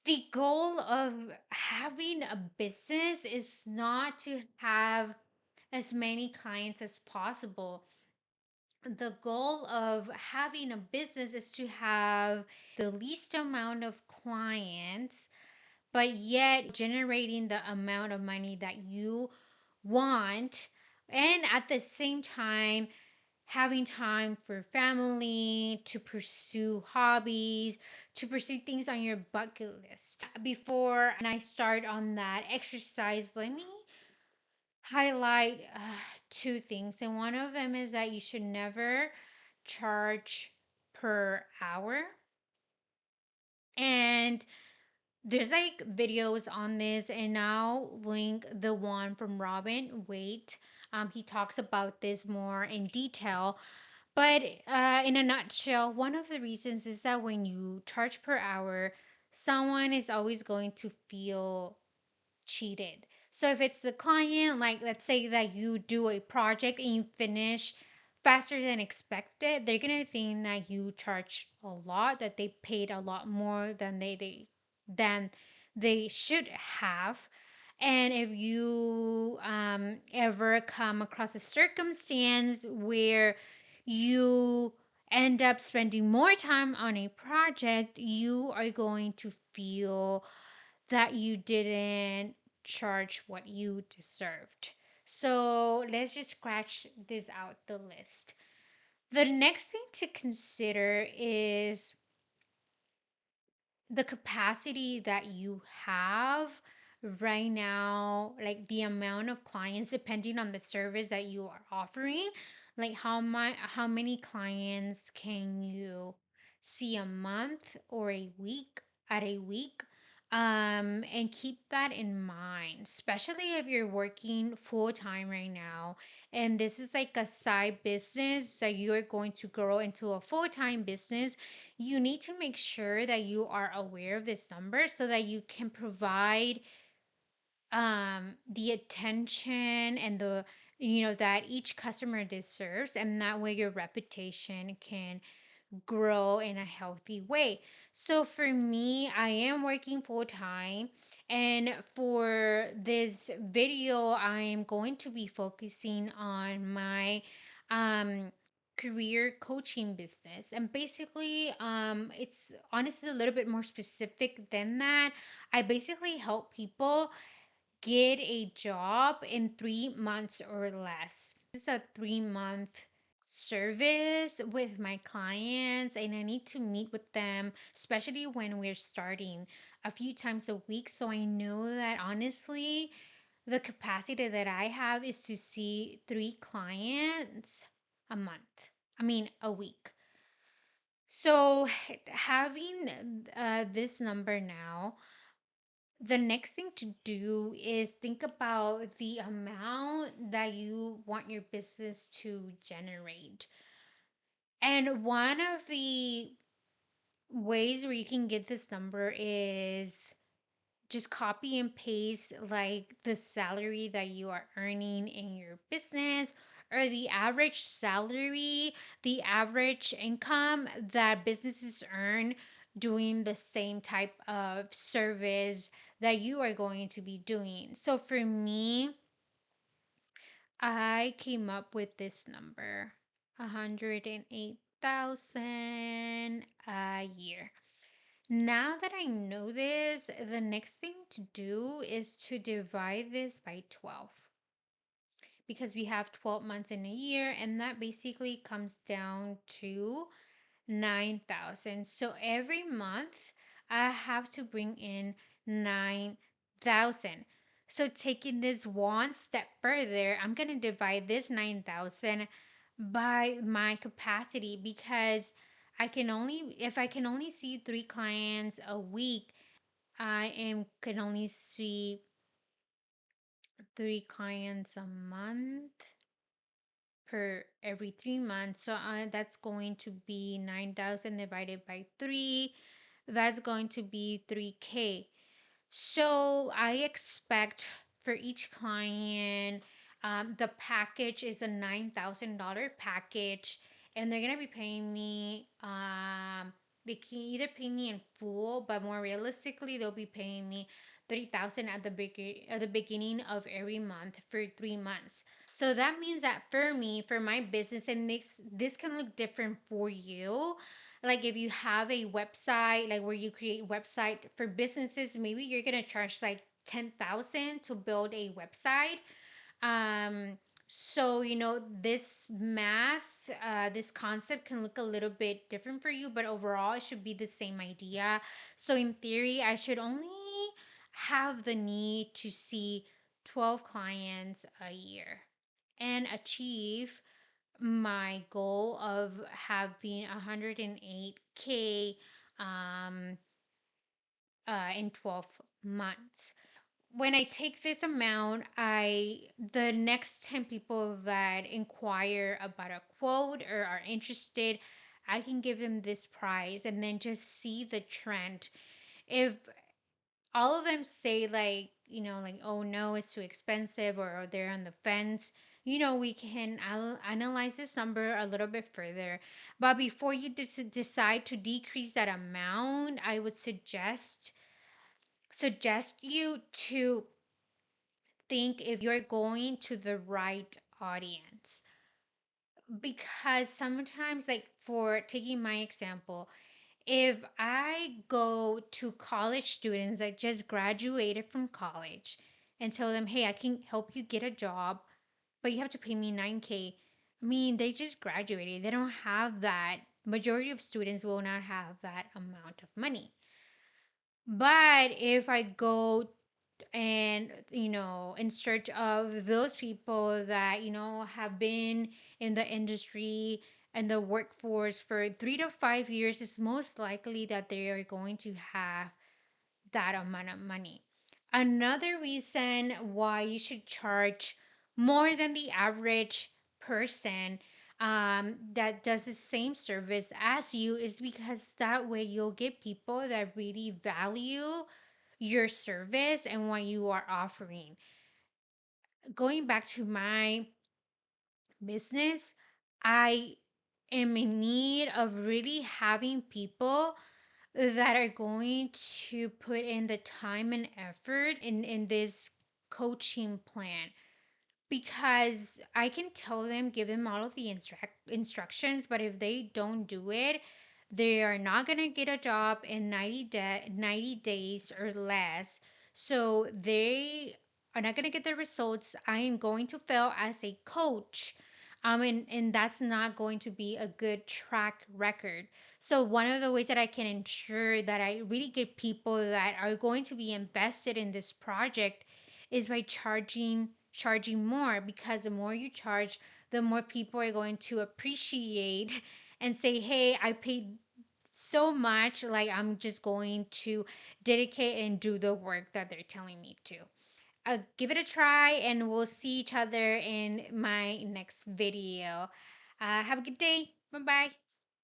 The goal of having a business is not to have as many clients as possible. The goal of having a business is to have the least amount of clients, but yet generating the amount of money that you want. And at the same time, having time for family, to pursue hobbies, to pursue things on your bucket list. Before and I start on that exercise, let me highlight two things. And one of them is that you should never charge per hour. And there's like videos on this, and I'll link the one from Robin Waite. He talks about this more in detail. But in a nutshell, one of the reasons is that when you charge per hour, someone is always going to feel cheated. So if it's the client, like let's say that you do a project and you finish faster than expected, they're gonna think that you charge a lot, that they paid a lot more than they should have. And if you ever come across a circumstance where you end up spending more time on a project, you are going to feel that you didn't charge what you deserved. So let's just scratch this out the list. The next thing to consider is the capacity that you have right now, like the amount of clients depending on the service that you are offering. Like how many clients can you see a month or a week at a week? And keep that in mind, especially if you're working full time right now and this is like a side business that you are going to grow into a full time business. You need to make sure that you are aware of this number so that you can provide the attention and the that each customer deserves, and that way your reputation can grow in a healthy way. So for me, I am working full time, and for this video, I am going to be focusing on my um career coaching business. And basically, it's honestly a little bit more specific than that. I basically help people get a job in 3 months or less. This is a 3 month service with my clients, and I need to meet with them, especially when we're starting, a few times a week. So I know that honestly, the capacity that I have is to see 3 clients a month. I mean, a week. So having this number now, the next thing to do is think about the amount that you want your business to generate. And one of the ways where you can get this number is just copy and paste like the salary that you are earning in your business, or the average salary, the average income that businesses earn doing the same type of service that you are going to be doing. So for me, I came up with this number, 108,000 a year. Now that I know this, the next thing to do is to divide this by 12, because we have 12 months in a year, and that basically comes down to 9,000. So every month I have to bring in 9,000. So taking this one step further, I'm going to divide this 9,000 by my capacity, because if I can only see 3 clients a week, I am can only see 3 clients a month per every 3 months. So that's going to be 9,000 divided by 3. That's going to be 3K. So I expect for each client, the package is a $9,000 package, and they're gonna be paying me. they can either pay me in full, but more realistically, they'll be paying me 30,000 at the beginning of every month for 3 months. So that means that for me, for my business, and this can look different for you. Like if you have a website, like where you create website for businesses, maybe you're gonna charge like 10,000 to build a website. So this math, this concept can look a little bit different for you, but overall it should be the same idea. So in theory, I should only have the need to see 12 clients a year and achieve my goal of having 108K um in 12 months. When I take this amount, the next 10 people that inquire about a quote or are interested, I can give them this price and then just see the trend. If all of them say like, like, oh no, it's too expensive, or they're on the fence, we can analyze this number a little bit further. But before you decide to decrease that amount, I would suggest you to think if you're going to the right audience. Because sometimes, like for taking my example, if I go to college students that just graduated from college and tell them, hey, I can help you get a job, but you have to pay me 9K. I mean, they just graduated. They don't have that. Majority of students will not have that amount of money. But if I go and in search of those people that have been in the industry and the workforce for 3 to 5 years, it's most likely that they are going to have that amount of money. Another reason why you should charge more than the average person that does the same service as you is because that way you'll get people that really value your service and what you are offering. Going back to my business, I am in need of really having people that are going to put in the time and effort in this coaching plan, because I can tell them, give them all of the instructions, but if they don't do it, they are not going to get a job in 90 days or less. So they are not going to get the results. I am going to fail as a coach. And that's not going to be a good track record. So one of the ways that I can ensure that I really get people that are going to be invested in this project is by charging more, because the more you charge, the more people are going to appreciate and say, hey, I paid so much, like I'm just going to dedicate and do the work that they're telling me to. Give it a try, and we'll see each other in my next video. Have a good day. Bye bye.